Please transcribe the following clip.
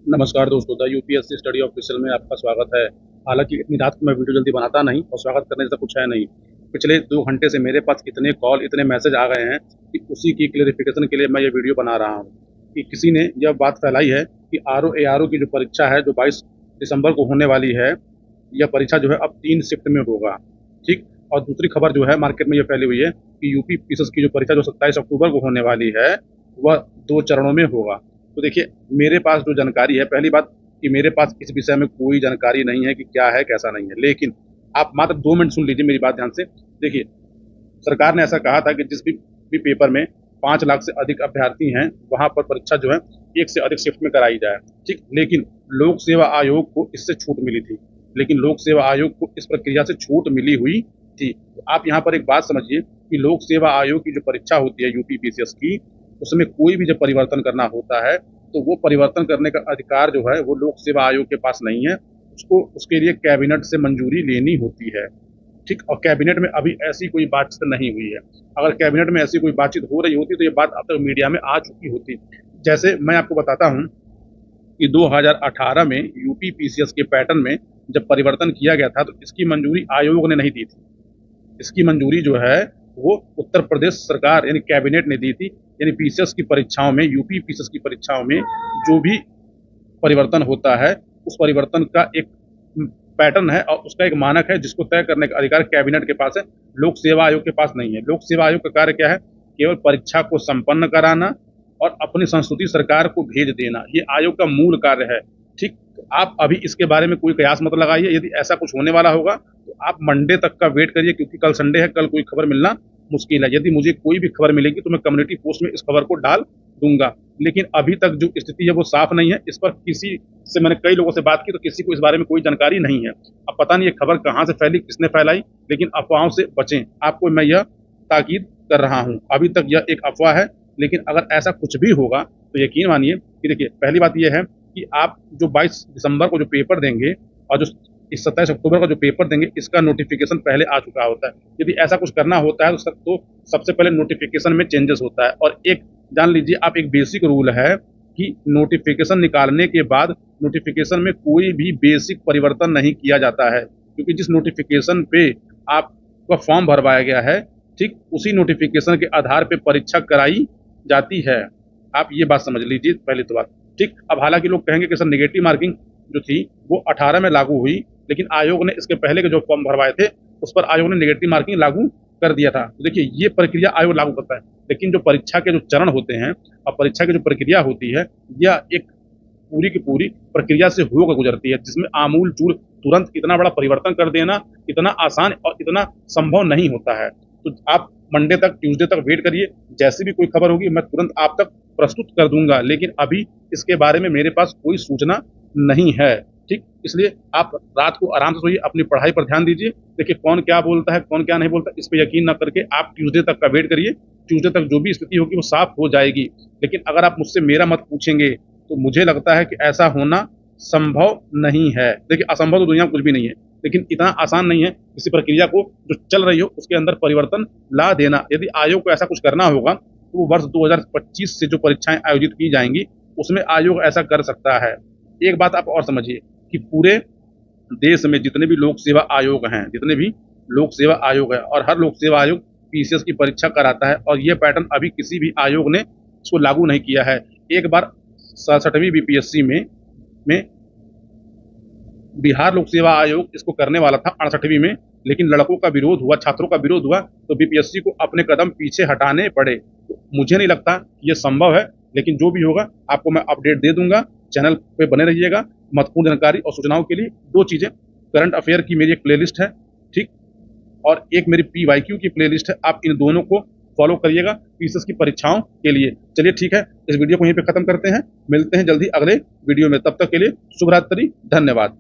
नमस्कार दोस्तों, the UPSC study official में आपका स्वागत है। हालांकि इतनी रात को मैं वीडियो जल्दी बनाता नहीं और स्वागत करने जैसा कुछ है नहीं। पिछले 2 घंटे से मेरे पास इतने कॉल, इतने मैसेज आ गए हैं कि उसी की क्लेरिफिकेशन के लिए मैं ये वीडियो बना रहा हूँ कि किसी ने यह बात फैलाई है कि आरओ एआरओ की जो परीक्षा है, जो 22 दिसंबर को होने वाली है, यह परीक्षा जो है अब 3 शिफ्ट में होगा। ठीक। और दूसरी खबर जो है मार्केट में ये फैली हुई है कि यूपी पीसीएस की जो परीक्षा जो 27 अक्टूबर को होने वाली है, वह 2 चरणों में होगा। तो देखिए, मेरे पास जो जानकारी है, पहली बात कि मेरे पास इस विषय में कोई जानकारी नहीं है कि क्या है कैसा नहीं है। लेकिन आप मात्र 2 मिनट सुन लीजिए मेरी बात ध्यान से। देखिए, सरकार ने ऐसा कहा था कि जिस भी पेपर में 5 लाख से अधिक अभ्यर्थी हैं, वहां पर परीक्षा जो है 1 से अधिक शिफ्ट में कराई जाए। ठीक। लेकिन लोक सेवा आयोग को इससे छूट मिली थी। लेकिन लोक सेवा आयोग को इस प्रक्रिया से छूट मिली हुई थी। तो आप यहाँ पर एक बात समझिए कि लोक सेवा आयोग की जो परीक्षा होती है यूपी पीसीएस की, उसमें कोई भी जब परिवर्तन करना होता है तो वो परिवर्तन करने का अधिकार जो है वो लोक सेवा आयोग के पास नहीं है। उसको उसके लिए कैबिनेट से मंजूरी लेनी होती है। ठीक। और कैबिनेट में अभी ऐसी कोई बातचीत नहीं हुई है। अगर कैबिनेट में ऐसी कोई बातचीत हो रही होती तो ये बात अब तक मीडिया में आ चुकी होती। जैसे मैं आपको बताता हूँ कि 2018 में यूपी पीसीएस के पैटर्न में जब परिवर्तन किया गया था तो इसकी मंजूरी आयोग ने नहीं दी थी। इसकी मंजूरी जो है वो उत्तर प्रदेश सरकार यानी कैबिनेट ने दी थी। यानी पीसीएस की परीक्षाओं में, यूपी पीसीएस की परीक्षाओं में जो भी परिवर्तन होता है, उस परिवर्तन का एक पैटर्न है और उसका एक मानक है जिसको तय करने का अधिकार कैबिनेट के पास है, लोक सेवा आयोग के पास नहीं है। लोक सेवा आयोग का कार्य क्या है? केवल परीक्षा को संपन्न कराना और अपनी संस्तुति सरकार को भेज देना, ये आयोग का मूल कार्य है। ठीक। तो आप अभी इसके बारे में कोई कयास मत लगाइए। यदि ऐसा कुछ होने वाला होगा तो आप मंडे तक का वेट करिए, क्योंकि कल संडे है, कल कोई खबर मिलना मुश्किल है। यदि मुझे कोई भी खबर मिलेगी तो मैं कम्युनिटी पोस्ट में इस खबर को डाल दूंगा। लेकिन अभी तक जो स्थिति है वो साफ नहीं है। इस पर किसी से मैंने कई लोगों से बात की तो किसी को इस बारे में कोई जानकारी नहीं है। अब पता नहीं ये खबर कहाँ से फैली, किसने फैलाई, लेकिन अफवाहों से बचें। आपको मैं यह ताकीद कर रहा हूँ, अभी तक यह एक अफवाह है। लेकिन अगर ऐसा कुछ भी होगा तो यकीन मानिए कि देखिए, पहली बात यह है कि आप जो 22 दिसंबर को जो पेपर देंगे और जो इस 27 अक्टूबर का जो पेपर देंगे, इसका नोटिफिकेशन पहले आ चुका होता है। यदि ऐसा कुछ करना होता है तो सबसे पहले नोटिफिकेशन में चेंजेस होता है। और एक जान लीजिए आप, एक बेसिक रूल है कि नोटिफिकेशन निकालने के बाद नोटिफिकेशन में कोई भी बेसिक परिवर्तन नहीं किया जाता है, क्योंकि जिस नोटिफिकेशन पे आपका फॉर्म भरवाया गया है, ठीक उसी नोटिफिकेशन के आधार पे परीक्षा कराई जाती है। आप ये बात समझ लीजिए पहली तो बात। ठीक। अब हालांकि लोग कहेंगे कि सर नेगेटिव मार्किंग जो थी वो 18 में लागू हुई, लेकिन आयोग ने इसके पहले के जो फॉर्म भरवाए थे उस पर आयोग ने नेगेटिव मार्किंग लागू कर दिया था। तो देखिए, ये प्रक्रिया आयोग लागू करता है, लेकिन जो परीक्षा के जो चरण होते हैं और परीक्षा की जो प्रक्रिया होती है, यह एक पूरी की पूरी प्रक्रिया से होकर गुजरती है, जिसमें आमूल चूल तुरंत इतना बड़ा परिवर्तन कर देना इतना आसान और इतना संभव नहीं होता है। तो आप मंडे तक, ट्यूसडे तक वेट करिए। जैसी भी कोई खबर होगी मैं तुरंत आप तक प्रस्तुत कर दूंगा, लेकिन अभी इसके बारे में मेरे पास कोई सूचना नहीं है। ठीक। इसलिए आप रात को आराम से सोइए, अपनी पढ़ाई पर ध्यान दीजिए। देखिए, कौन क्या बोलता है, कौन क्या नहीं बोलता, इस पर यकीन न करके आप ट्यूसडे तक का वेट करिए। ट्यूसडे तक जो भी स्थिति होगी वो साफ हो जाएगी। लेकिन अगर आप मुझसे मेरा मत पूछेंगे तो मुझे लगता है कि ऐसा होना संभव नहीं है। देखिए, असंभव तो दुनिया में कुछ भी नहीं है, लेकिन इतना आसान नहीं है किसी प्रक्रिया को जो चल रही हो उसके अंदर परिवर्तन ला देना। यदि आयोग को ऐसा कुछ करना होगा तो वो वर्ष 2025 से जो परीक्षाएं आयोजित की जाएंगी उसमें आयोग ऐसा कर सकता है। एक बात आप और समझिए कि पूरे देश में जितने भी लोक सेवा आयोग हैं, जितने भी लोक सेवा आयोग है, और हर लोक सेवा आयोग पीसीएस की परीक्षा कराता है, और ये पैटर्न अभी किसी भी आयोग ने इसको लागू नहीं किया है। एक बार 67वीं बीपीएससी में बिहार लोक सेवा आयोग इसको करने वाला था 68वीं में, लेकिन लड़कों का विरोध हुआ, छात्रों का विरोध हुआ, तो बीपीएससी को अपने कदम पीछे हटाने पड़े। तो मुझे नहीं लगता ये संभव है, लेकिन जो भी होगा आपको मैं अपडेट दे दूंगा। चैनल पे बने रहिएगा। महत्वपूर्ण जानकारी और सूचनाओं के लिए 2 चीजें, करंट अफेयर की मेरी एक प्लेलिस्ट है, ठीक, और एक मेरी पीवाईक्यू की प्लेलिस्ट है। आप इन दोनों को फॉलो करिएगा पीसीएस की परीक्षाओं के लिए। चलिए ठीक है, इस वीडियो को यहीं पे खत्म करते हैं। मिलते हैं जल्दी अगले वीडियो में, तब तक के लिए शुभ रात्रि, धन्यवाद।